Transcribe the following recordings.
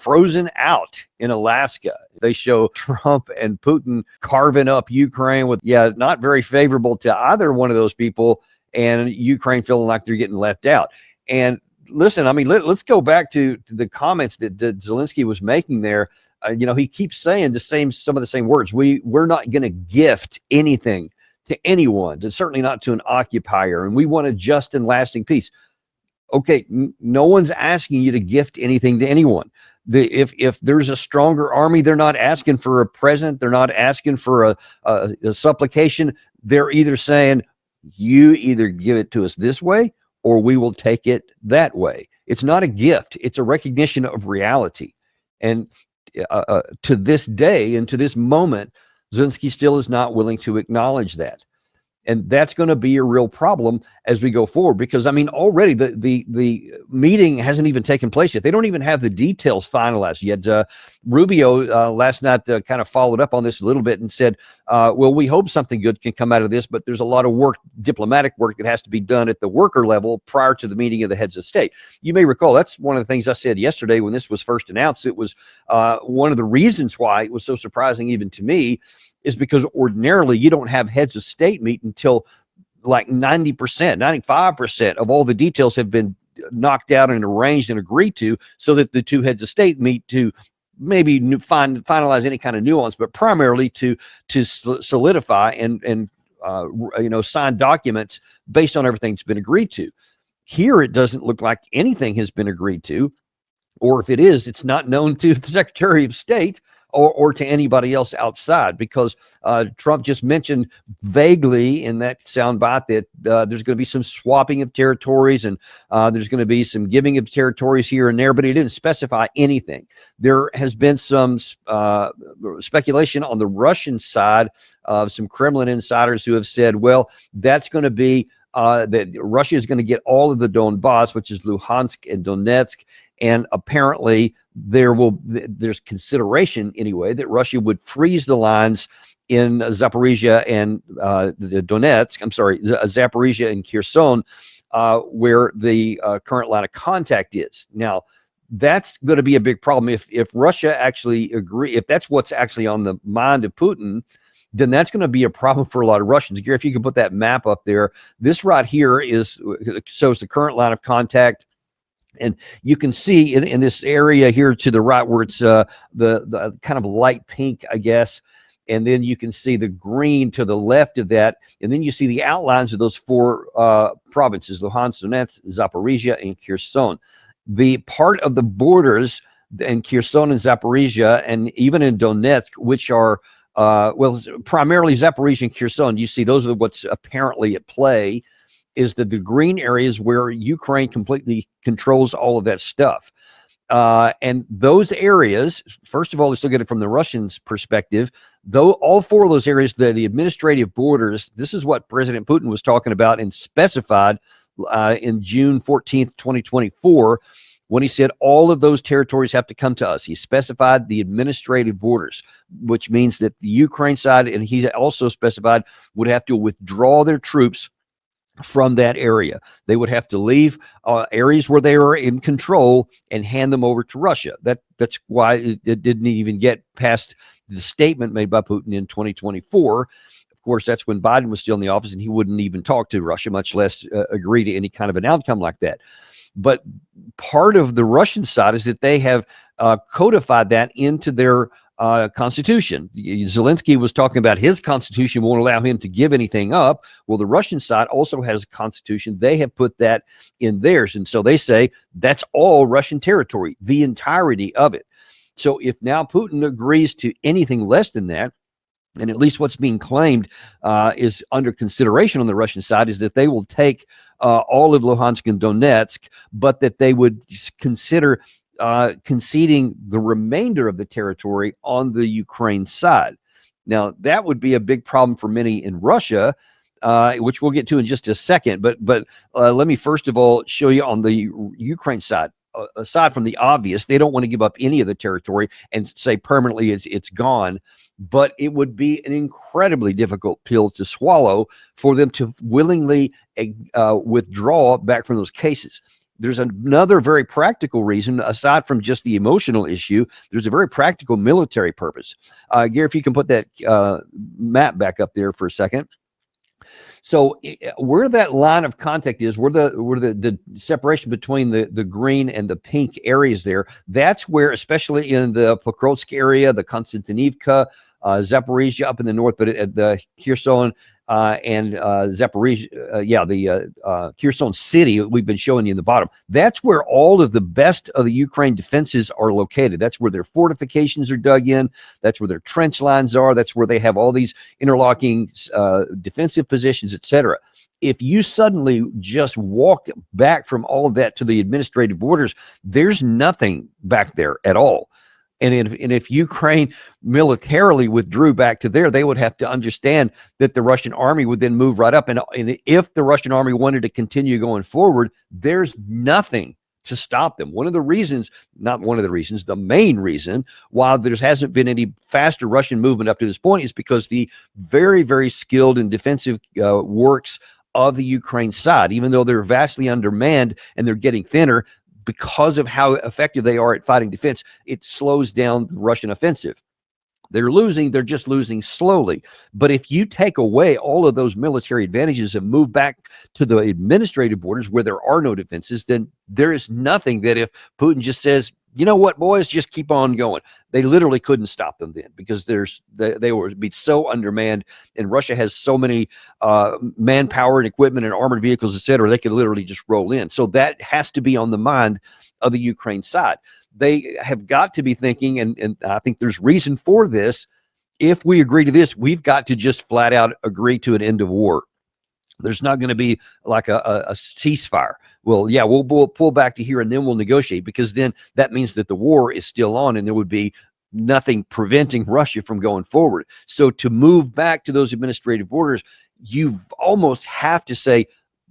frozen out in Alaska. They show Trump and Putin carving up Ukraine with, not very favorable to either one of those people, and Ukraine feeling like they're getting left out. And listen, I mean, let's go back to the comments that Zelensky was making there. He keeps saying some of the same words. We're not going to gift anything to anyone, certainly not to an occupier, and we want a just and lasting peace. Okay, no one's asking you to gift anything to anyone. If there's a stronger army, they're not asking for a present. They're not asking for a supplication. They're either saying, you either give it to us this way or we will take it that way. It's not a gift. It's a recognition of reality. And to this day and to this moment, Zelensky still is not willing to acknowledge that. And that's going to be a real problem as we go forward, because, I mean, already the meeting hasn't even taken place yet. They don't even have the details finalized yet. Rubio last night kind of followed up on this a little bit and said, well, we hope something good can come out of this, but there's a lot of work, diplomatic work, that has to be done at the worker level prior to the meeting of the heads of state. You may recall that's one of the things I said yesterday when this was first announced. It was one of the reasons why it was so surprising even to me is because ordinarily you don't have heads of state meet until like 90%, 95% of all the details have been knocked out and arranged and agreed to, so that the two heads of state meet to maybe finalize any kind of nuance, but primarily to solidify and sign documents based on everything that's been agreed to. Here, it doesn't look like anything has been agreed to, or if it is, it's not known to the Secretary of State or to anybody else outside, because Trump just mentioned vaguely in that soundbite that there's going to be some swapping of territories and there's going to be some giving of territories here and there, but he didn't specify anything. There has been some speculation on the Russian side of some Kremlin insiders who have said, well, that's going to be that Russia is going to get all of the Donbass, which is Luhansk and Donetsk, and apparently there's consideration anyway that Russia would freeze the lines in Zaporizhzhia and Zaporizhzhia and Kherson, where the current line of contact is. Now, that's going to be a big problem if Russia actually if that's what's actually on the mind of Putin, then that's going to be a problem for a lot of Russians. Gary, if you could put that map up there, this right here shows the current line of contact. And you can see in this area here to the right where it's the kind of light pink, I guess. And then you can see the green to the left of that. And then you see the outlines of those four provinces, Luhansk, Donetsk, Zaporizhzhia, and Kherson. The part of the borders in Kherson and Zaporizhzhia, and even in Donetsk, which are primarily Zaporizhzhia and Kherson, you see those are what's apparently at play, is the green areas where Ukraine completely controls all of that stuff. And those areas, first of all, let's look at it from the Russians' perspective. Though all four of those areas, the administrative borders, this is what President Putin was talking about and specified in June 14th, 2024, when he said all of those territories have to come to us. He specified the administrative borders, which means that the Ukraine side, and he also specified, would have to withdraw their troops from that area. They would have to leave areas where they were in control and hand them over to Russia. That's why it didn't even get past the statement made by Putin in 2024. Of course, that's when Biden was still in the office, and he wouldn't even talk to Russia, much less agree to any kind of an outcome like that. But part of the Russian side is that they have codified that into their constitution. Zelensky was talking about his constitution won't allow him to give anything up. Well, the Russian side also has a constitution. They have put that in theirs. And so they say that's all Russian territory, the entirety of it. So if now Putin agrees to anything less than that, and at least what's being claimed is under consideration on the Russian side, is that they will take all of Luhansk and Donetsk, but that they would consider conceding the remainder of the territory on the Ukraine side. Now, that would be a big problem for many in Russia, which we'll get to in just a second. But let me first of all show you on the Ukraine side. Aside from the obvious, they don't want to give up any of the territory and say permanently it's gone, but it would be an incredibly difficult pill to swallow for them to willingly withdraw back from those cases. there's another very practical reason, aside from just the emotional issue. There's a very practical military purpose. Gary, if you can put that map back up there for a second. So where that line of contact is, where the separation between the green and the pink areas there, that's where, especially in the Pokrovsk area, the Konstantinivka, Zaporizhzhia up in the north, but at the Kherson and Zaporizhzhia, the Kherson city we've been showing you in the bottom. That's where all of the best of the Ukraine defenses are located. That's where their fortifications are dug in. That's where their trench lines are. That's where they have all these interlocking defensive positions, etc. If you suddenly just walked back from all of that to the administrative borders, there's nothing back there at all. And if Ukraine militarily withdrew back to there, they would have to understand that the Russian army would then move right up. And if the Russian army wanted to continue going forward, there's nothing to stop them. One of the reasons, not one of the reasons, the main reason why there hasn't been any faster Russian movement up to this point is because the very, very skilled and defensive works of the Ukraine side, even though they're vastly undermanned and they're getting thinner, because of how effective they are at fighting defense, it slows down the Russian offensive. They're losing, they're just losing slowly. But if you take away all of those military advantages and move back to the administrative borders where there are no defenses, then there is nothing that if Putin just says, you know what, boys, just keep on going. They literally couldn't stop them then, because they would be so undermanned, and Russia has so many manpower and equipment and armored vehicles, et cetera, they could literally just roll in. So that has to be on the mind of the Ukraine side. They have got to be thinking, and I think there's reason for this, if we agree to this, we've got to just flat out agree to an end of war. There's not going to be like a ceasefire. Well, yeah, we'll pull back to here and then we'll negotiate, because then that means that the war is still on and there would be nothing preventing Russia from going forward. So to move back to those administrative borders, you almost have to say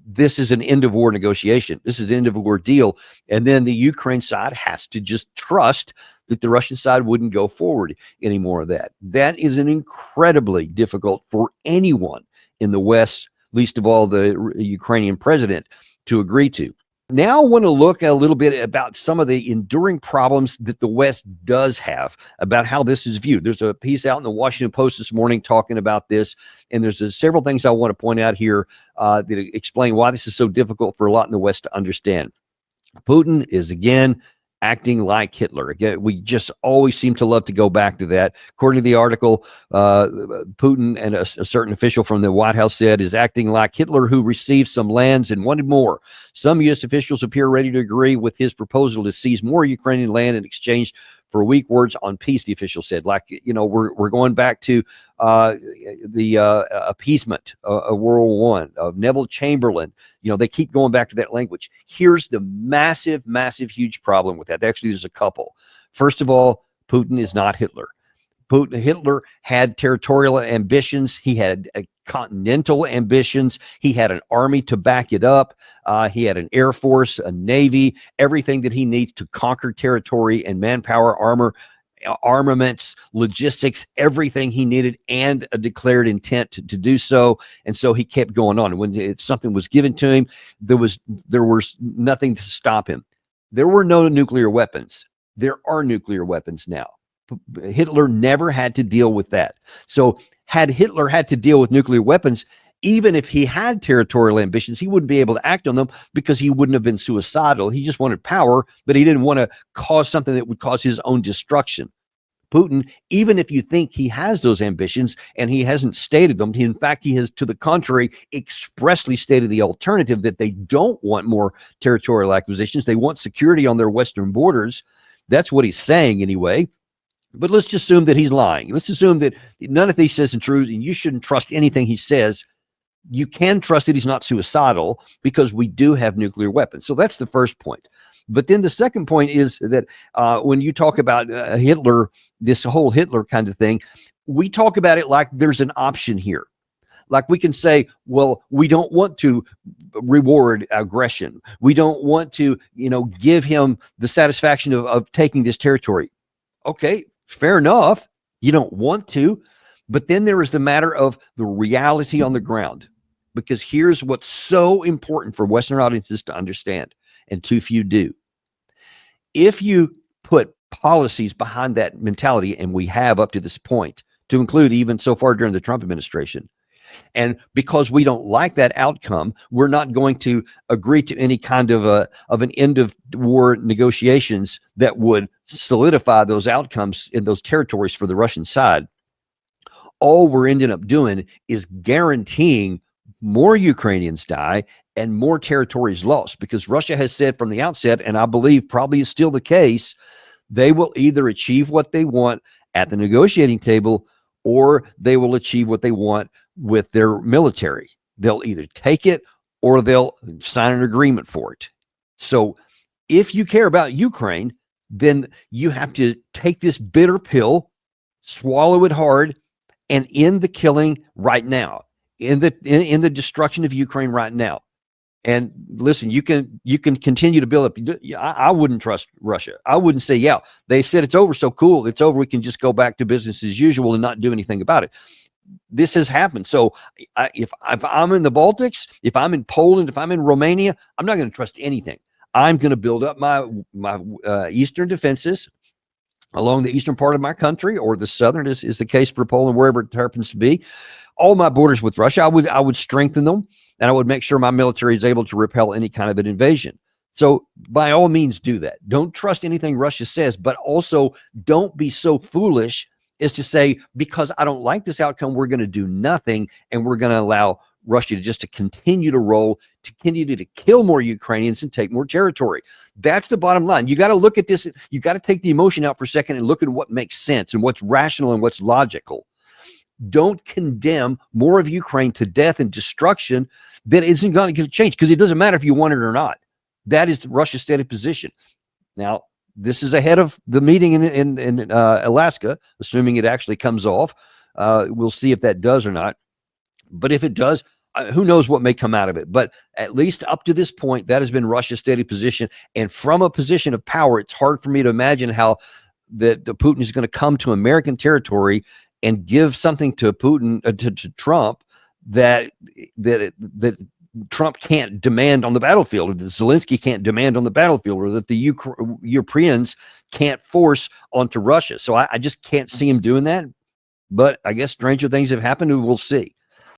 this is an end of war negotiation. This is an end of war deal. And then the Ukraine side has to just trust that the Russian side wouldn't go forward any more of that. That is an incredibly difficult for anyone in the West, least of all the Ukrainian president, to agree to. Now I want to look a little bit about some of the enduring problems that the West does have about how this is viewed. There's a piece out in the Washington Post this morning talking about this, and there's several things I want to point out here that explain why this is so difficult for a lot in the West to understand. Putin is, again, acting like Hitler. Again, we just always seem to love to go back to that. According to the article, Putin and a certain official from the White House said is acting like Hitler, who received some lands and wanted more. Some U.S. officials appear ready to agree with his proposal to seize more Ukrainian land in exchange for weak words on peace, the official said. Like, you know, we're going back to the appeasement of World War I, of Neville Chamberlain. You know, they keep going back to that language. Here's the massive, huge problem with that. Actually, there's a couple. First of all, Putin is not Hitler. Hitler had territorial ambitions. He had continental ambitions. He had an army to back it up. He had an air force, a navy, everything that he needs to conquer territory and manpower, armor, armaments, logistics, everything he needed, and a declared intent to do so. And so he kept going on. When something was given to him, there was nothing to stop him. There were no nuclear weapons. There are nuclear weapons now. Hitler never had to deal with that. So had Hitler had to deal with nuclear weapons, even if he had territorial ambitions, he wouldn't be able to act on them because he wouldn't have been suicidal. He just wanted power, but he didn't want to cause something that would cause his own destruction. Putin, even if you think he has those ambitions and he hasn't stated them, in fact, he has, to the contrary, expressly stated the alternative, that they don't want more territorial acquisitions. They want security on their western borders. That's what he's saying anyway. But let's just assume that he's lying. Let's assume that none of these says in truth, and you shouldn't trust anything he says. You can trust that he's not suicidal because we do have nuclear weapons. So that's the first point. But then the second point is that when you talk about Hitler, this whole Hitler kind of thing, we talk about it like there's an option here. Like we can say, well, we don't want to reward aggression. We don't want to, give him the satisfaction of taking this territory. Okay, fair enough. You don't want to. But then there is the matter of the reality on the ground. Because here's what's so important for Western audiences to understand. and too few do. If you put policies behind that mentality, and we have up to this point, to include even so far during the Trump administration, and because we don't like that outcome, we're not going to agree to any kind of an end of war negotiations that would solidify those outcomes in those territories for the Russian side. All we're ending up doing is guaranteeing more Ukrainians die and more territories lost, because Russia has said from the outset, and I believe probably is still the case, they will either achieve what they want at the negotiating table, or they will achieve what they want with their military. They'll either take it or they'll sign an agreement for it. So if you care about Ukraine, then you have to take this bitter pill, swallow it hard, and end the killing right now, in the destruction of Ukraine right now. And listen, you can continue to build up. I wouldn't trust Russia. I wouldn't say, yeah, they said it's over, so cool, it's over, we can just go back to business as usual and not do anything about it. This has happened. So if I'm in the Baltics, if I'm in Poland, if I'm in Romania, I'm not going to trust anything. I'm going to build up my eastern defenses along the eastern part of my country, or the southern is the case for Poland, wherever it happens to be. All my borders with Russia, I would strengthen them, and I would make sure my military is able to repel any kind of an invasion. So by all means, do that. Don't trust anything Russia says, but also don't be so foolish as to say, because I don't like this outcome, we're going to do nothing, and we're going to allow Russia to continue to roll, to continue to kill more Ukrainians and take more territory. That's the bottom line. You got to look at this. You got to take the emotion out for a second and look at what makes sense and what's rational and what's logical. Don't condemn more of Ukraine to death and destruction that isn't going to change, because it doesn't matter if you want it or not. That is Russia's stated position. Now, this is ahead of the meeting in Alaska, assuming it actually comes off. We'll see if that does or not. But if it does, who knows what may come out of it. But at least up to this point, that has been Russia's steady position. And from a position of power, it's hard for me to imagine how that Putin is going to come to American territory and give something to Putin, to Trump, that Trump can't demand on the battlefield, or that Zelensky can't demand on the battlefield, or that the Europeans can't force onto Russia. So I just can't see him doing that. But I guess stranger things have happened, and we'll see.